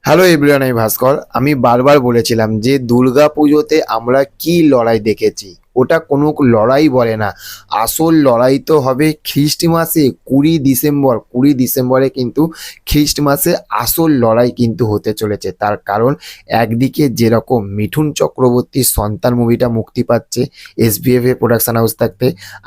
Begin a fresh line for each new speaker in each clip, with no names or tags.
Hello everyone, আমি ভাস্কর। আমি বারবার বলেছিলাম যে দুর্গাপুজোতে আমরা কি লড়াই দেখেছি, ওটা কোনো লড়াই বলে না। আসল লড়াই তো হবে খ্রিস্টমাসে, 20 ডিসেম্বর। 20 ডিসেম্বরে কিন্তু খ্রিস্টমাসে আসল লড়াই কিন্তু হতে চলেছে। তার কারণ একদিকে যেরকম মিঠুন চক্রবর্তীর সন্তান মুভিটা মুক্তি পাচ্ছে এসবিএফ এ প্রোডাকশন হাউস থাকতে,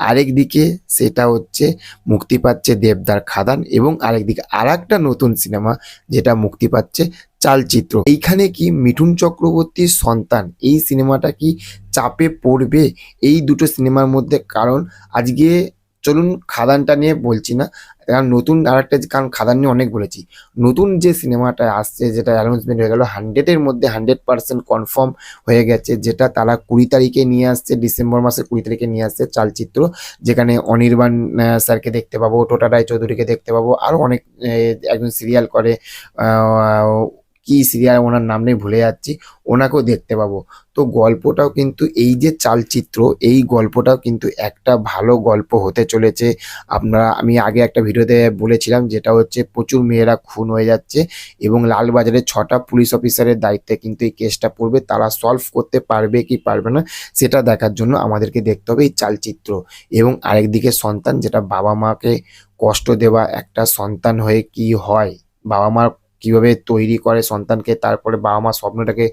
আরেকদিকে সেটা হচ্ছে মুক্তি পাচ্ছে দেবদার খাদান, এবং আরেকদিকে আর একটা নতুন সিনেমা যেটা মুক্তি পাচ্ছে চালচিত্র। এইখানে কি মিঠুন চক্রবর্তীর সন্তান এই সিনেমাটা কি চাপে পড়বে এই দুটো সিনেমার মধ্যে? কারণ আজকে চলুন খাদানটা নিয়ে বলছি না, কারণ নতুন আর একটা, কারণ খাদান নিয়ে অনেক বলেছি। নতুন যে সিনেমাটা আসছে, যেটা অ্যানাউন্সমেন্ট হয়ে গেল, 100-এর মধ্যে 100% কনফার্ম হয়ে গেছে, যেটা তারা 20 তারিখে নিয়ে আসছে, ডিসেম্বর মাসের 20 তারিখে নিয়ে আসছে চালচিত্র। যেখানে অনির্বাণ স্যারকে দেখতে পাবো, টোটা রায়চৌধুরীকে দেখতে পাবো, আরও অনেক একজন সিরিয়াল করে, কি সিরিয়াল ওনার নাম নেই, ভুলে যাচ্ছি, ওনাকেও দেখতে পাবো। তো গল্পটাও কিন্তু, এই যে চালচিত্র, এই গল্পটাও কিন্তু একটা ভালো গল্প হতে চলেছে। আমি আগে একটা ভিডিওতে বলেছিলাম, যেটা হচ্ছে প্রচুর মেয়েরা খুন হয়ে যাচ্ছে এবং লালবাজারে 6টা পুলিশ অফিসারের দায়িত্বে কিন্তু এই কেসটা পড়বে। তারা সলভ করতে পারবে কি পারবে না সেটা দেখার জন্য আমাদেরকে দেখতে হবে এই চালচিত্র। এবং আরেকদিকে সন্তান, যেটা বাবা মাকে কষ্ট দেওয়া একটা সন্তান হয়ে কি হয়, বাবা মা কিভাবে তৈরি করে সন্তানকে, তারপরে বাবা মা স্বপ্নটাকে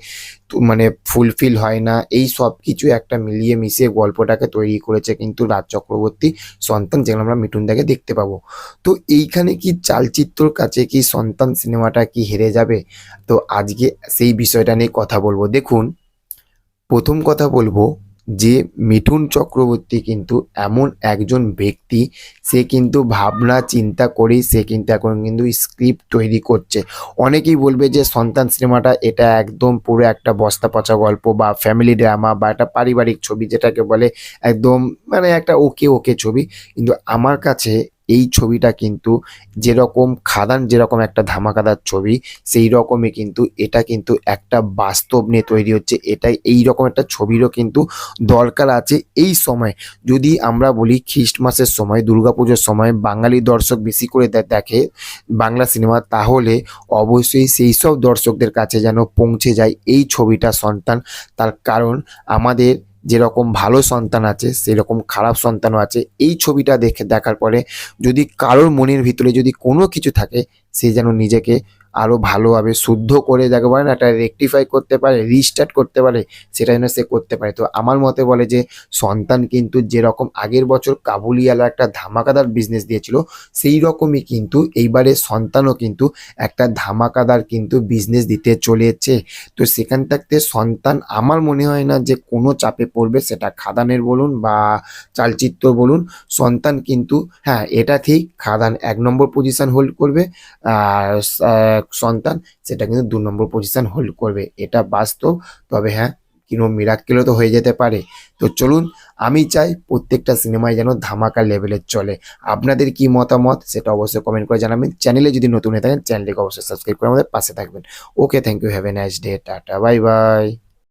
মানে ফুলফিল হয় না, এই সব কিছু একটা মিলিয়ে মিশিয়ে গল্পটাকে তৈরি করেছে কিন্তু রাজ চক্রবর্তী সন্তান, যেখানে আমরা মিঠুনদাকে দেখতে পাবো। তো এইখানে কি চালচিত্রর কাছে কি সন্তান সিনেমাটা কি হেরে যাবে? তো আজকে সেই বিষয়টা নিয়ে কথা বলবো। দেখুন, প্রথম কথা বলবো যে মিঠুন চক্রবর্তী কিন্তু এমন একজন ব্যক্তি, সে কিন্তু ভাবনা চিন্তা করেই সে কিন্তু এখন কিন্তু স্ক্রিপ্ট তৈরি করছে। অনেকেই বলবে যে সন্তান সিনেমাটা এটা একদম পুরো একটা বস্তা পচা গল্প বা ফ্যামিলি ড্রামা বা একটা পারিবারিক ছবি, যেটাকে বলে একদম মানে একটা ওকে ওকে ছবি। কিন্তু আমার কাছে এই ছবিটা কিন্তু, যেরকম খাদান যেরকম একটা ধামাকাদার ছবি, সেই রকমই কিন্তু এটা কিন্তু একটা বাস্তব নিয়ে তৈরি হচ্ছে। এটাই এই রকম একটা ছবিরও কিন্তু দরকার আছে এই সময়। যদি আমরা বলি খ্রিস্টমাসের সময়, দুর্গাপুজোর সময় বাঙালি দর্শক বেশি করে দেখে বাংলা সিনেমা, তাহলে অবশ্যই সেই সব দর্শকদের কাছে যেন পৌঁছে যায় এই ছবিটা সন্তান। তার কারণ আমাদের যেরকম ভালো সন্তান আছে, সেরকম খারাপ সন্তানও আছে। এই ছবিটা দেখার পরে যদি কারোর মনের ভিতরে যদি কোনো কিছু থাকে, সে যেন নিজেকে আরও ভালোভাবে শুদ্ধ করে, যাকে বলে না, একটা রেকটিফাই করতে পারে, রিস্টার্ট করতে পারে, সেটা যেন সে করতে পারে। তো আমার মতে বলে যে সন্তান কিন্তু যেরকম আগের বছর কাবুলিওয়ালা একটা ধামাকাদার বিজনেস দিয়েছিল, সেই রকমই কিন্তু এইবারে সন্তানও কিন্তু একটা ধামাকাদার কিন্তু বিজনেস দিতে চলেছে। তো সেখান থাকতে সন্তান আমার মনে হয় না যে কোনো চাপে পড়বে, সেটা খাদানের বলুন বা চালচিত্র বলুন। সন্তান কিন্তু, হ্যাঁ এটা ঠিক, খাদান 1 নম্বর পজিশন হোল্ড করবে, আর সন্তান সেটা কিন্তু 2 নম্বর পজিশন হোল্ড করবে, এটা বাস্তব। তবে হ্যাঁ, কোনো মিরাক্কেলও তো হয়ে যেতে পারে। তো চলুন, আমি চাই প্রত্যেকটা সিনেমায় যেন ধামাকা লেভেলের চলে। আপনাদের কি মতামত সেটা অবশ্যই কমেন্ট করে জানাবেন। চ্যানেলে যদি নতুন হয়ে থাকেন, চ্যানেলটিকে অবশ্যই সাবস্ক্রাইব করে আমাদের পাশে থাকবেন। Okay, thank you, have a nice day, tata, bye by.